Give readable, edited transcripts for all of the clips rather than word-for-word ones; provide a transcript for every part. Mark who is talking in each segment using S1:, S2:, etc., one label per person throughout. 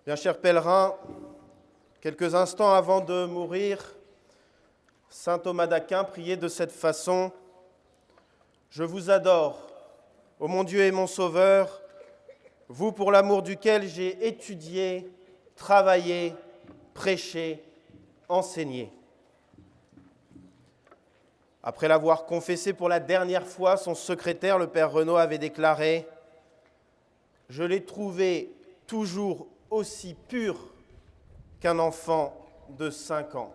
S1: Bien, chers pèlerins, quelques instants avant de mourir, saint Thomas d'Aquin priait de cette façon : « Je vous adore, ô mon Dieu et mon Sauveur, vous pour l'amour duquel j'ai étudié, travaillé, prêché, enseigné. » Après l'avoir confessé pour la dernière fois, son secrétaire, le père Renaud, avait déclaré : « Je l'ai trouvé toujours aussi pur qu'un enfant de 5 ans.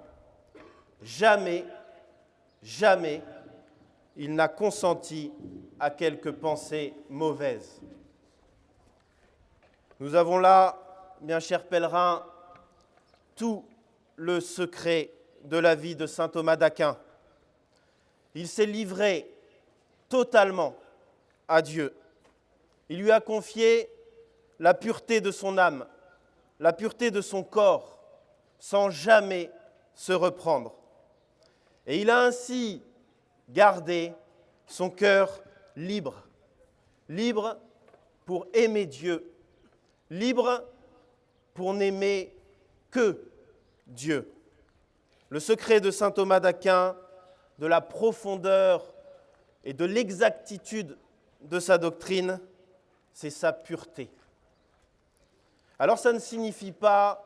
S1: Jamais, jamais, il n'a consenti à quelque pensée mauvaise. » Nous avons là, bien chers pèlerins, tout le secret de la vie de saint Thomas d'Aquin. Il s'est livré totalement à Dieu. Il lui a confié la pureté de son âme, la pureté de son corps, sans jamais se reprendre. Et il a ainsi gardé son cœur libre, libre pour aimer Dieu, libre pour n'aimer que Dieu. Le secret de saint Thomas d'Aquin, de la profondeur et de l'exactitude de sa doctrine, c'est sa pureté. Alors ça ne signifie pas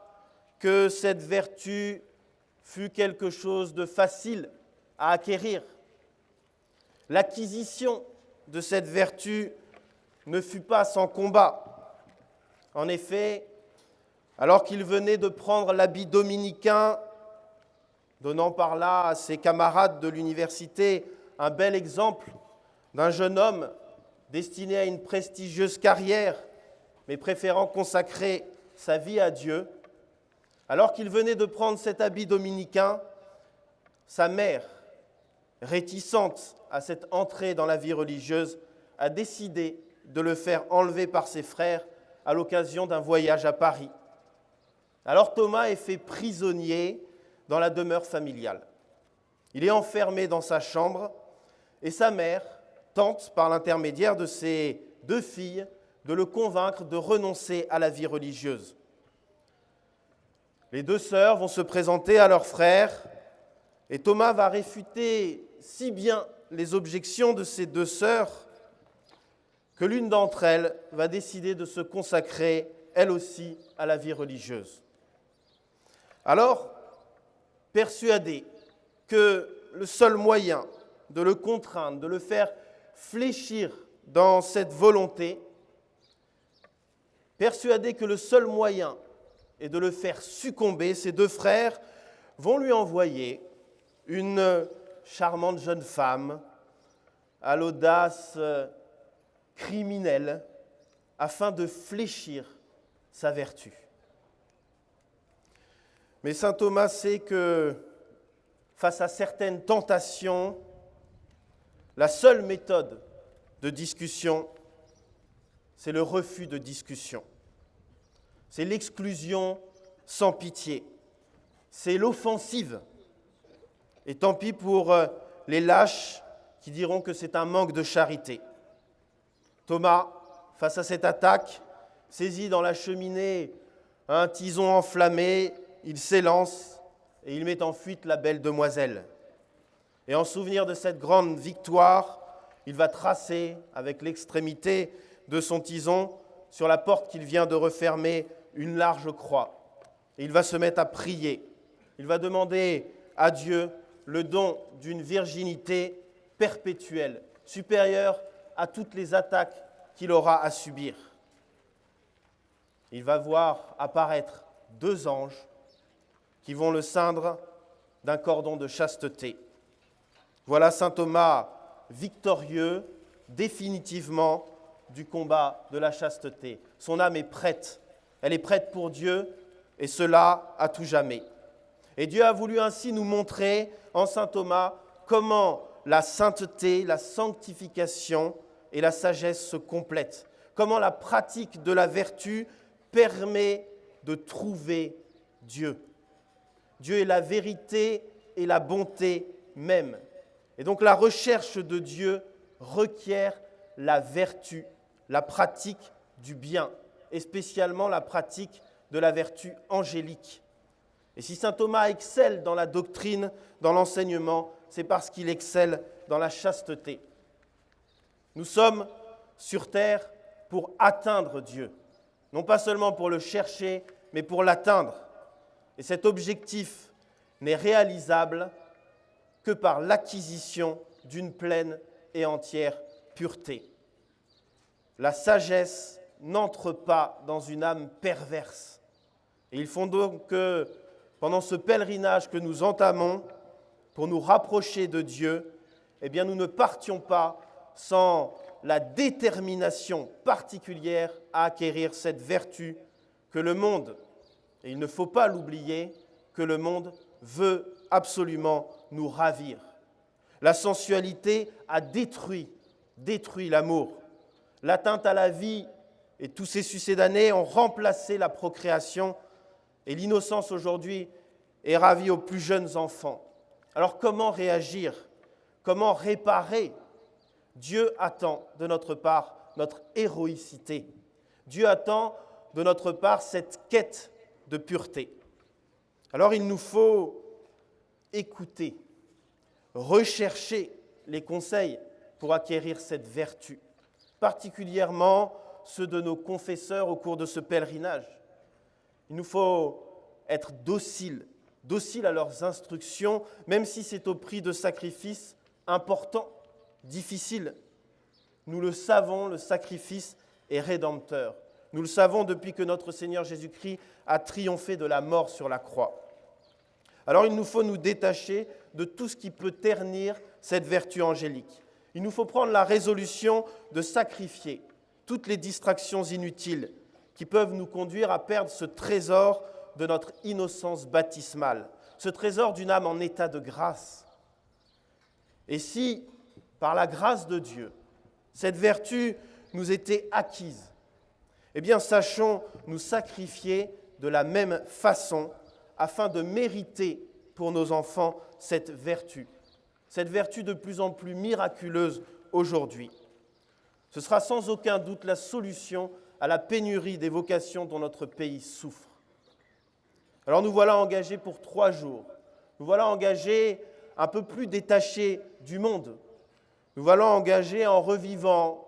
S1: que cette vertu fut quelque chose de facile à acquérir. L'acquisition de cette vertu ne fut pas sans combat. En effet, alors qu'il venait de prendre l'habit dominicain, donnant par là à ses camarades de l'université un bel exemple d'un jeune homme destiné à une prestigieuse carrière, mais préférant consacrer sa vie à Dieu, alors qu'il venait de prendre cet habit dominicain, sa mère, réticente à cette entrée dans la vie religieuse, a décidé de le faire enlever par ses frères à l'occasion d'un voyage à Paris. Alors Thomas est fait prisonnier dans la demeure familiale. Il est enfermé dans sa chambre et sa mère tente, par l'intermédiaire de ses 2 filles, de le convaincre de renoncer à la vie religieuse. Les 2 sœurs vont se présenter à leur frère et Thomas va réfuter si bien les objections de ces 2 sœurs que l'une d'entre elles va décider de se consacrer, elle aussi, à la vie religieuse. Alors, persuadé que le seul moyen de le contraindre, de le faire fléchir dans cette volonté, persuadé que le seul moyen est de le faire succomber, ses 2 frères vont lui envoyer une charmante jeune femme à l'audace criminelle afin de fléchir sa vertu. Mais saint Thomas sait que face à certaines tentations, la seule méthode de discussion, c'est le refus de discussion. C'est l'exclusion sans pitié. C'est l'offensive. Et tant pis pour les lâches qui diront que c'est un manque de charité. Thomas, face à cette attaque, saisit dans la cheminée un tison enflammé, il s'élance et il met en fuite la belle demoiselle. Et en souvenir de cette grande victoire, il va tracer avec l'extrémité de son tison sur la porte qu'il vient de refermer une large croix. Et il va se mettre à prier. Il va demander à Dieu le don d'une virginité perpétuelle, supérieure à toutes les attaques qu'il aura à subir. Il va voir apparaître 2 anges qui vont le ceindre d'un cordon de chasteté. Voilà saint Thomas victorieux, définitivement, du combat de la chasteté. Son âme est prête. Elle est prête pour Dieu, et cela à tout jamais. Et Dieu a voulu ainsi nous montrer en saint Thomas comment la sainteté, la sanctification et la sagesse se complètent. Comment la pratique de la vertu permet de trouver Dieu. Dieu est la vérité et la bonté même. Et donc la recherche de Dieu requiert la vertu, la pratique du bien, et spécialement la pratique de la vertu angélique. Et si saint Thomas excelle dans la doctrine, dans l'enseignement, c'est parce qu'il excelle dans la chasteté. Nous sommes sur terre pour atteindre Dieu, non pas seulement pour le chercher, mais pour l'atteindre. Et cet objectif n'est réalisable que par l'acquisition d'une pleine et entière pureté. La sagesse n'entre pas dans une âme perverse. Et il faut donc que, pendant ce pèlerinage que nous entamons, pour nous rapprocher de Dieu, eh bien nous ne partions pas sans la détermination particulière à acquérir cette vertu que le monde, et il ne faut pas l'oublier, que le monde veut absolument nous ravir. La sensualité a détruit l'amour. L'atteinte à la vie et tous ces succédanés ont remplacé la procréation et l'innocence aujourd'hui est ravie aux plus jeunes enfants. Alors comment réagir? Comment réparer? Dieu attend de notre part notre héroïcité. Dieu attend de notre part cette quête de pureté. Alors il nous faut écouter, rechercher les conseils pour acquérir cette vertu, particulièrement ceux de nos confesseurs au cours de ce pèlerinage. Il nous faut être dociles à leurs instructions, même si c'est au prix de sacrifices importants, difficiles. Nous le savons, le sacrifice est rédempteur. Nous le savons depuis que notre Seigneur Jésus-Christ a triomphé de la mort sur la croix. Alors il nous faut nous détacher de tout ce qui peut ternir cette vertu angélique. Il nous faut prendre la résolution de sacrifier toutes les distractions inutiles qui peuvent nous conduire à perdre ce trésor de notre innocence baptismale, ce trésor d'une âme en état de grâce. Et si, par la grâce de Dieu, cette vertu nous était acquise, eh bien sachons nous sacrifier de la même façon afin de mériter pour nos enfants cette vertu de plus en plus miraculeuse aujourd'hui. Ce sera sans aucun doute la solution à la pénurie des vocations dont notre pays souffre. Alors nous voilà engagés pour 3 jours. Nous voilà engagés un peu plus détachés du monde. Nous voilà engagés en revivant,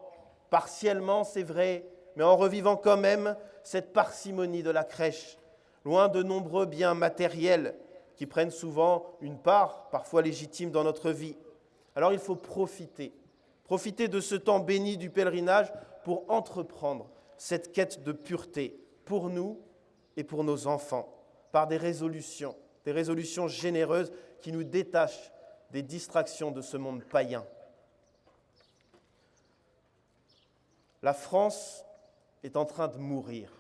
S1: partiellement c'est vrai, mais en revivant quand même cette parcimonie de la crèche, loin de nombreux biens matériels qui prennent souvent une part, parfois légitime, dans notre vie. Alors il faut profiter de ce temps béni du pèlerinage pour entreprendre cette quête de pureté pour nous et pour nos enfants, par des résolutions généreuses qui nous détachent des distractions de ce monde païen. La France est en train de mourir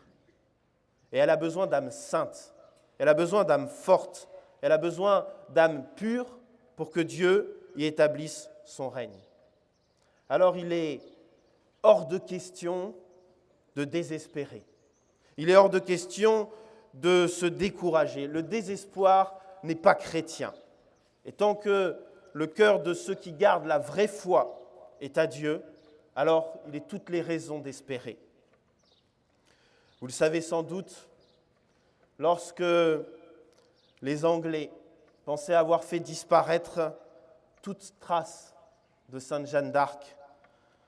S1: et elle a besoin d'âmes saintes, elle a besoin d'âmes fortes, elle a besoin d'âmes pures pour que Dieu y établisse son règne. Alors il est hors de question de désespérer. Il est hors de question de se décourager. Le désespoir n'est pas chrétien. Et tant que le cœur de ceux qui gardent la vraie foi est à Dieu, alors il est toutes les raisons d'espérer. Vous le savez sans doute, lorsque les Anglais pensaient avoir fait disparaître toute trace de Sainte Jeanne d'Arc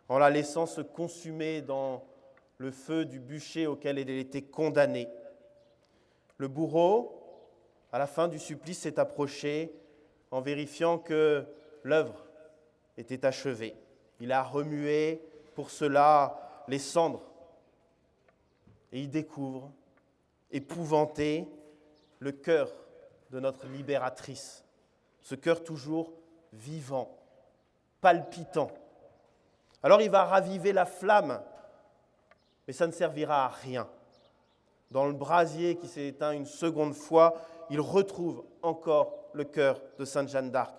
S1: en la laissant se consumer dans le feu du bûcher auquel elle était condamnée. Le bourreau, à la fin du supplice, s'est approché en vérifiant que l'œuvre était achevée. Il a remué pour cela les cendres et il découvre, épouvanté, le cœur de notre libératrice, ce cœur toujours vivant, palpitant. Alors il va raviver la flamme, mais ça ne servira à rien. Dans le brasier qui s'est éteint une seconde fois, il retrouve encore le cœur de Sainte Jeanne d'Arc,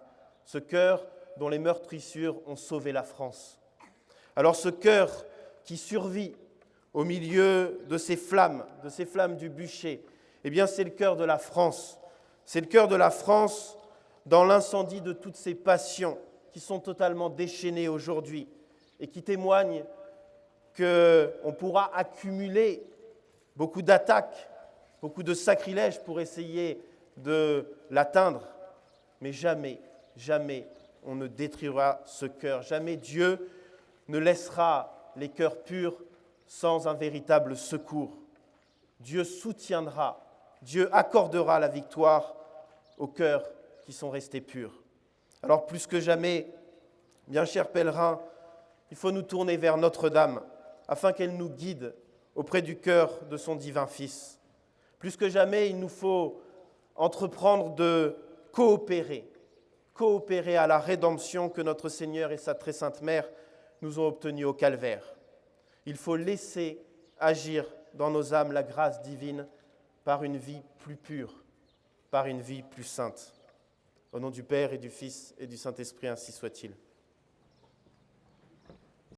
S1: ce cœur dont les meurtrissures ont sauvé la France. Alors ce cœur qui survit au milieu de ces flammes du bûcher, eh bien c'est le cœur de la France. C'est le cœur de la France dans l'incendie de toutes ces passions qui sont totalement déchaînées aujourd'hui et qui témoignent qu'on pourra accumuler beaucoup d'attaques beaucoup de sacrilèges pour essayer de l'atteindre, mais jamais, jamais on ne détruira ce cœur. Jamais Dieu ne laissera les cœurs purs sans un véritable secours. Dieu soutiendra, Dieu accordera la victoire aux cœurs qui sont restés purs. Alors plus que jamais, bien chers pèlerins, il faut nous tourner vers Notre-Dame afin qu'elle nous guide auprès du cœur de son divin Fils. Plus que jamais, il nous faut entreprendre de coopérer à la rédemption que notre Seigneur et sa très sainte Mère nous ont obtenue au Calvaire. Il faut laisser agir dans nos âmes la grâce divine par une vie plus pure, par une vie plus sainte. Au nom du Père et du Fils et du Saint-Esprit, ainsi soit-il.